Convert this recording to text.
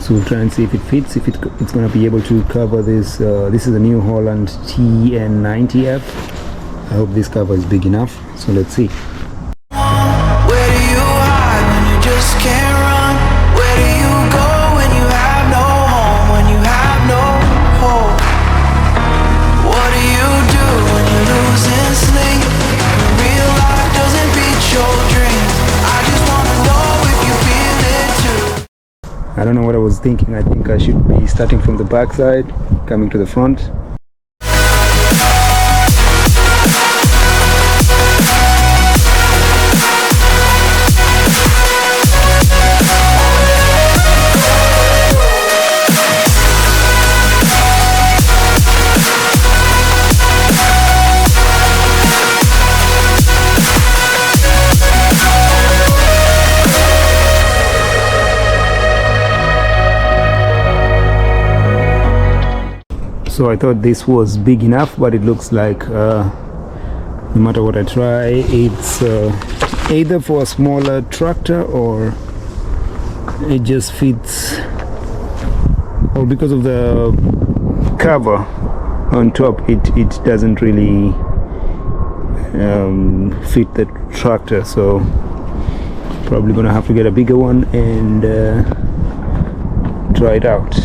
So we'll try and see if it fits, if it's going to be able to cover this. This is a new Holland TN90F. I hope this cover is big enough, so let's see. Where do you hide when you just can't run? Where do you go when you have no home, when you have no hope? What do you do when you're losing sleep? When real life doesn't beat your dreams. I just wanna know if you feel it too. I don't know what I was thinking. I think I should be starting from the back side, coming to the front. So I thought this was big enough, but it looks like no matter what I try, it's either for a smaller tractor or it just fits, or because of the cover on top, it doesn't really fit the tractor. So probably gonna have to get a bigger one and try it out.